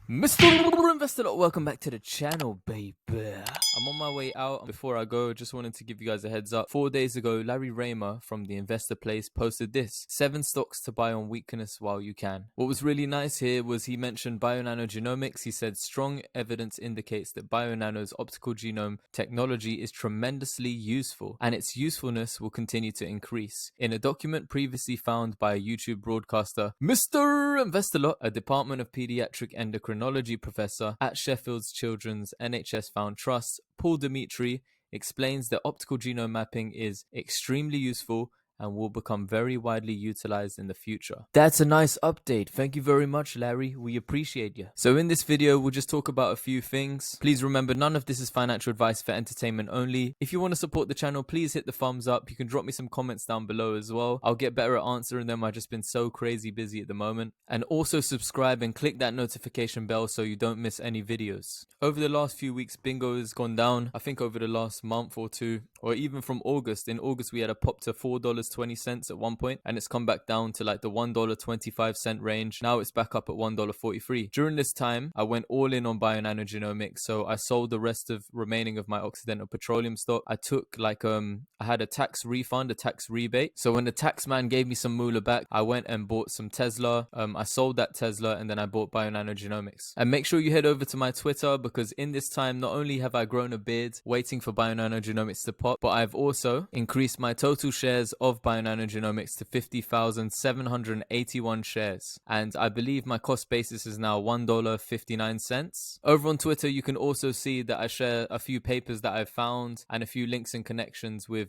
Mr. Investor, welcome back to the channel, baby. I'm on my way out. Before I go, just wanted to give you guys a heads up. 4 days ago, Larry Raymer from the Investor Place posted this: 7 stocks to buy on weakness while you can. What was really nice here was he mentioned Bionano Genomics. He said strong evidence indicates that Bionano's optical genome technology is tremendously useful, and its usefulness will continue to increase. In a document previously found by a YouTube broadcaster, Mr. Investor, a Department of Pediatric Endocrinology professor at Sheffield's Children's NHS Found Trust, Paul Dimitri, explains that optical genome mapping is extremely useful and will become very widely utilized in the future. That's a nice update. Thank you very much, Larry. We appreciate you. So in this video, we'll just talk about a few things. Please remember, none of this is financial advice, for entertainment only. If you want to support the channel, please hit the thumbs up. You can drop me some comments down below as well. I'll get better at answering them. I've just been so crazy busy at the moment. And also subscribe and click that notification bell so you don't miss any videos. Over the last few weeks, bingo has gone down. I think over the last month or two, or even from August. In August, we had a pop to $4.20 at one point, and it's come back down to like the $1.25 range. Now it's back up at $1.43. During this time, I went all in on Bionano Genomics, so I sold the rest of remaining of my Occidental Petroleum stock. I took I had a tax refund, a tax rebate. So when the tax man gave me some moolah back, I went and bought some Tesla. I sold that Tesla, and then I bought Bionano Genomics. And make sure you head over to my Twitter, because in this time, not only have I grown a beard waiting for Bionano Genomics to pop, but I've also increased my total shares of Bionano Genomics to 50,781 shares. And I believe my cost basis is now $1.59. Over on Twitter, you can also see that I share a few papers that I've found and a few links and connections with,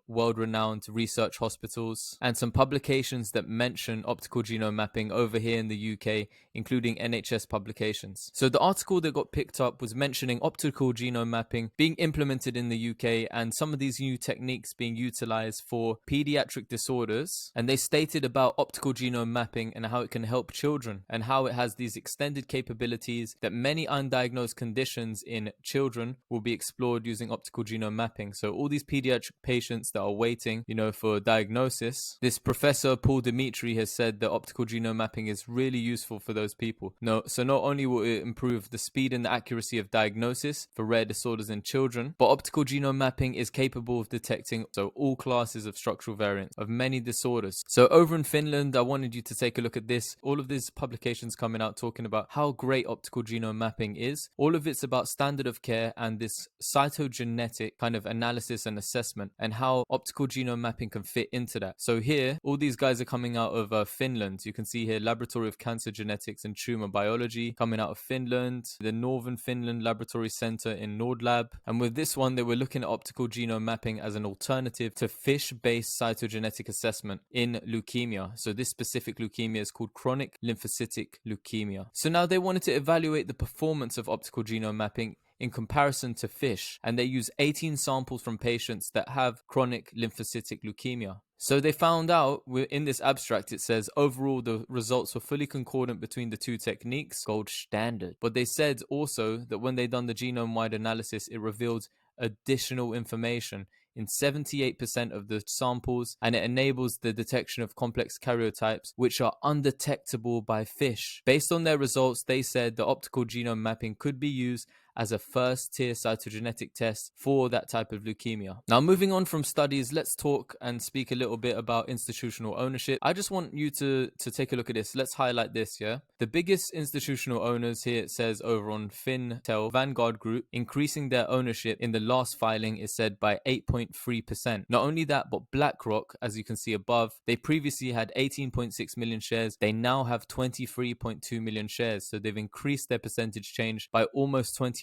world-renowned research hospitals and some publications that mention optical genome mapping over here in the UK, including NHS publications. So the article that got picked up was mentioning optical genome mapping being implemented in the UK and some of these new techniques being utilized for pediatric disorders. And they stated about optical genome mapping and how it can help children and how it has these extended capabilities that many undiagnosed conditions in children will be explored using optical genome mapping. So all these pediatric patients that are waiting, for diagnosis, this professor Paul Dimitri has said that optical genome mapping is really useful for those people. So not only will it improve the speed and the accuracy of diagnosis for rare disorders in children, but optical genome mapping is capable of detecting all classes of structural variants of many disorders. So over in Finland, I wanted you to take a look at this. All of these publications coming out talking about how great optical genome mapping is. All of it's about standard of care and this cytogenetic kind of analysis and assessment, and how optical genome mapping can fit into that. So here, all these guys are coming out of Finland. You can see here Laboratory of Cancer Genetics and Tumor Biology coming out of Finland, the Northern Finland Laboratory Center in Nordlab. And with this one, they were looking at optical genome mapping as an alternative to fish-based cytogenetic assessment in leukemia. So this specific leukemia is called chronic lymphocytic leukemia. So now they wanted to evaluate the performance of optical genome mapping in comparison to fish, and they use 18 samples from patients that have chronic lymphocytic leukemia. So they found out, in this abstract, it says overall the results were fully concordant between the two techniques, gold standard. But they said also that when they done the genome-wide analysis, it revealed additional information in 78% of the samples, and it enables the detection of complex karyotypes which are undetectable by fish. Based on their results, they said the optical genome mapping could be used as a first-tier cytogenetic test for that type of leukemia. Now, moving on from studies, let's talk and speak a little bit about institutional ownership. I just want you to take a look at this. Let's highlight this, yeah? The biggest institutional owners here, it says over on FinTel, Vanguard Group, increasing their ownership in the last filing is said by 8.3%. Not only that, but BlackRock, as you can see above, they previously had 18.6 million shares. They now have 23.2 million shares. So they've increased their percentage change by almost 25%.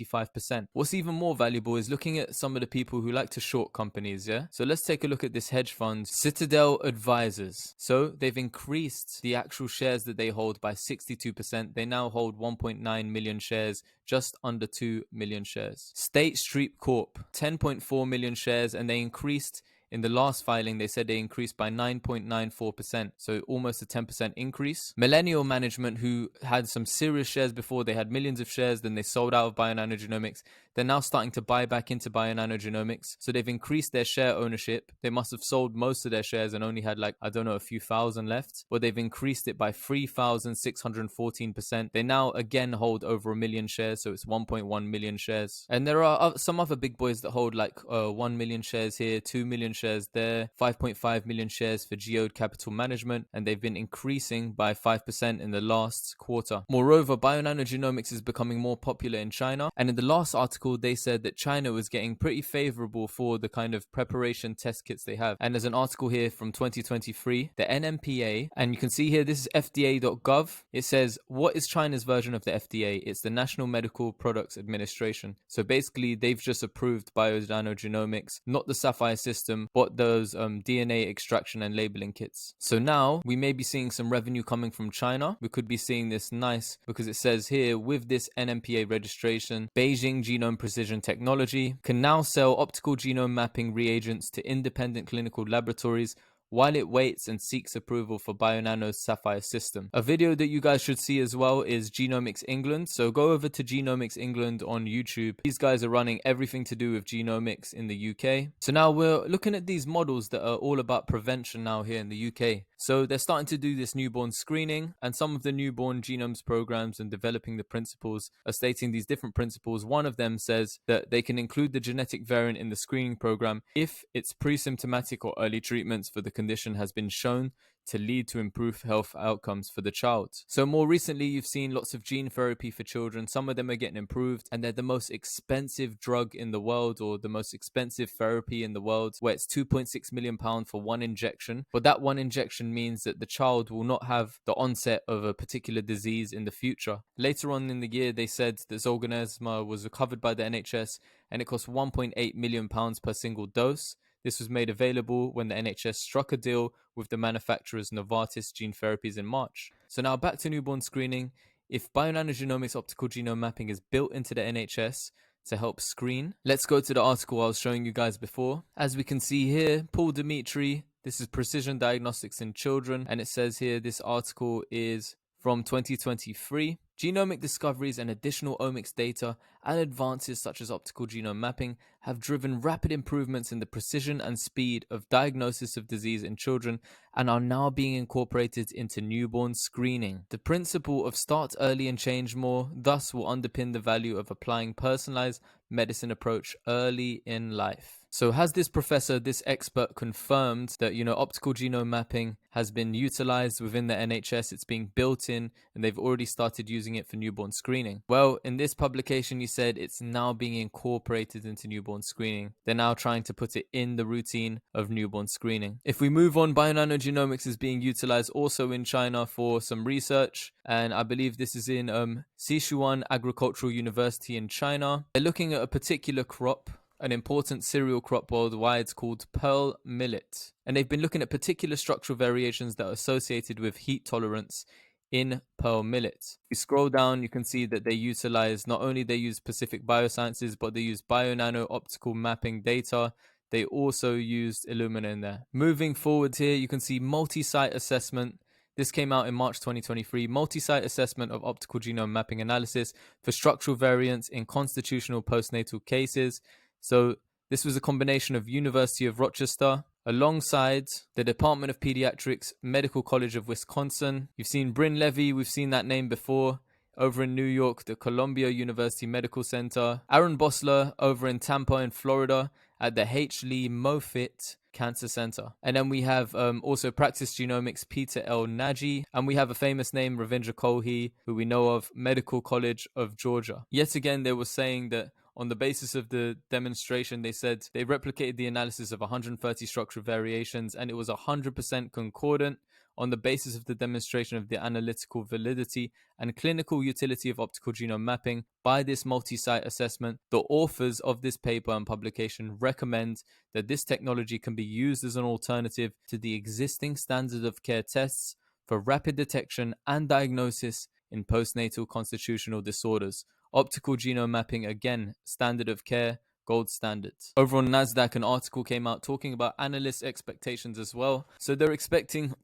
What's even more valuable is looking at some of the people who like to short companies, yeah? So let's take a look at this hedge fund, Citadel Advisors. So they've increased the actual shares that they hold by 62%. They now hold 1.9 million shares, just under 2 million shares. State Street Corp, 10.4 million shares, and they increased in the last filing, they said they increased by 9.94%, so almost a 10% increase. Millennial Management, who had some serious shares before, they had millions of shares, then they sold out of Bionano Genomics. they're now starting to buy back into Bionano Genomics. So they've increased their share ownership. They must have sold most of their shares and only had like, I don't know, a few thousand left, but they've increased it by 3,614%. They now again hold over 1 million shares, so it's 1.1 million shares. And there are some other big boys that hold like 1 million shares here, 2 million shares there, 5.5 million shares for Geode Capital Management, and they've been increasing by 5% in the last quarter. Moreover, Bionano Genomics is becoming more popular in China, and in the last article they said that China was getting pretty favorable for the kind of preparation test kits they have. And there's an article here from 2023, the NMPA, and you can see here this is FDA.gov. It says, what is China's version of the FDA? It's the National Medical Products Administration. So basically they've just approved Bionano Genomics, not the Sapphire system, but those DNA extraction and labeling kits. So now we may be seeing some revenue coming from China. We could be seeing this nice, because it says here, with this NMPA registration, Beijing Genome Precision Technology can now sell optical genome mapping reagents to independent clinical laboratories while it waits and seeks approval for Bionano's Sapphire system. A video that you guys should see as well is Genomics England. So go over to Genomics England on YouTube. These guys are running everything to do with genomics in the UK. So now we're looking at these models that are all about prevention now here in the UK. So they're starting to do this newborn screening, and some of the newborn genomes programs and developing the principles are stating these different principles. One of them says that they can include the genetic variant in the screening program if it's pre-symptomatic or early treatments for the condition has been shown to lead to improved health outcomes for the child. So more recently, you've seen lots of gene therapy for children. Some of them are getting improved, and they're the most expensive drug in the world, or the most expensive therapy in the world, where it's £2.6 million for one injection. But that one injection means that the child will not have the onset of a particular disease in the future. Later on in the year, they said that Zolgensma was covered by the NHS, and it cost £1.8 million per single dose. This was made available when the NHS struck a deal with the manufacturers Novartis Gene Therapies in March. So now back to newborn screening. If Bionano Genomics optical genome mapping is built into the NHS to help screen, let's go to the article I was showing you guys before. As we can see here, Paul Dimitri, this is Precision Diagnostics in Children, and it says here this article is from 2023. Genomic discoveries and additional omics data and advances such as optical genome mapping have driven rapid improvements in the precision and speed of diagnosis of disease in children and are now being incorporated into newborn screening. The principle of start early and change more thus will underpin the value of applying personalized medicine approach early in life. So has this professor, this expert, confirmed that, optical genome mapping has been utilized within the NHS? It's being built in, and they've already started using it for newborn screening. Well, in this publication, he said it's now being incorporated into newborn screening. They're now trying to put it in the routine of newborn screening. If we move on, Bionano Genomics is being utilized also in China for some research, and I believe this is in Sichuan Agricultural University in China. They're looking at a particular crop, an important cereal crop worldwide called pearl millet. And they've been looking at particular structural variations that are associated with heat tolerance in pearl millet. If you scroll down, you can see that they utilize, not only they use Pacific Biosciences, but they use Bionano optical mapping data. They also used Illumina in there. Moving forward here, you can see multi-site assessment. This came out in March 2023, multi-site assessment of optical genome mapping analysis for structural variants in constitutional postnatal cases. So this was a combination of University of Rochester alongside the Department of Pediatrics, Medical College of Wisconsin. You've seen Bryn Levy, we've seen that name before. Over in New York, the Columbia University Medical Center. Aaron Bossler over in Tampa in Florida at the H. Lee Moffitt Cancer Center. And then we have also Praxis Genomics, Peter L. Nagy. And we have a famous name, Ravindra Kohli, who we know of, Medical College of Georgia. Yet again, they were saying that on the basis of the demonstration, they said they replicated the analysis of 130 structural variations, and it was 100% concordant. On the basis of the demonstration of the analytical validity and clinical utility of optical genome mapping by this multi-site assessment, the authors of this paper and publication recommend that this technology can be used as an alternative to the existing standard of care tests for rapid detection and diagnosis in postnatal constitutional disorders. Optical genome mapping, again, standard of care, gold standard. Over on NASDAQ, an article came out talking about analyst expectations as well. So they're expecting,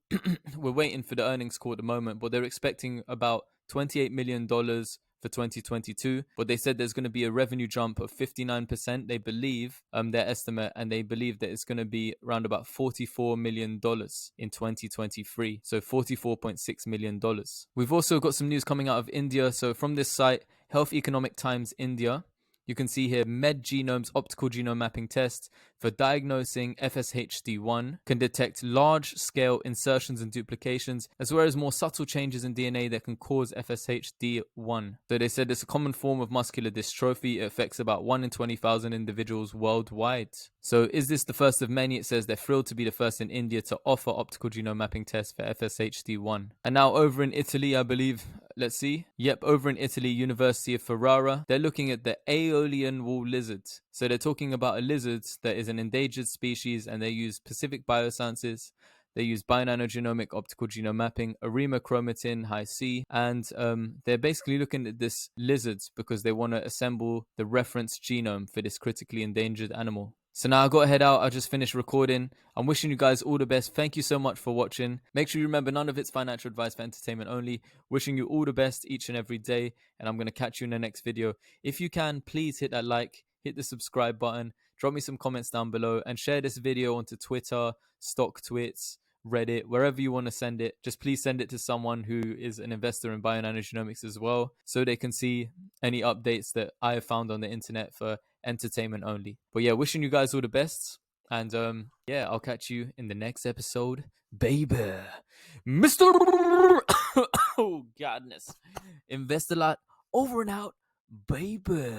we're waiting for the earnings call at the moment, but they're expecting about $28 million for 2022, but they said there's going to be a revenue jump of 59%. They believe their estimate, and they believe that it's going to be around about $44 million in 2023. So $44.6 million. We've also got some news coming out of India. So from this site, Health Economic Times India, you can see here MedGenome's optical genome mapping test for diagnosing FSHD1 can detect large-scale insertions and duplications, as well as more subtle changes in DNA that can cause FSHD1. So they said it's a common form of muscular dystrophy. It affects about 1 in 20,000 individuals worldwide. So is this the first of many? It says they're thrilled to be the first in India to offer optical genome mapping tests for FSHD1. And now over in Italy, I believe, let's see. Yep, over in Italy, University of Ferrara, they're looking at the Aeolian wool lizard. So they're talking about a lizard that is an endangered species, and they use Pacific Biosciences. They use Bionano Genomic optical genome mapping, arima chromatin high C, and they're basically looking at this lizard because they want to assemble the reference genome for this critically endangered animal. So now I got to head out. I just finished recording. I'm wishing you guys all the best. Thank you so much for watching. Make sure you remember none of it's financial advice, for entertainment only. Wishing you all the best each and every day, and I'm going to catch you in the next video. If you can, please hit that like, hit the subscribe button, drop me some comments down below, and share this video onto Twitter, StockTwits, Reddit, wherever you want to send it. Just please send it to someone who is an investor in Bionano Genomics as well, so they can see any updates that I have found on the internet for entertainment only. But yeah, wishing you guys all the best, and yeah, I'll catch you in the next episode, baby. Mr. Oh godness, invest a lot, over and out, baby.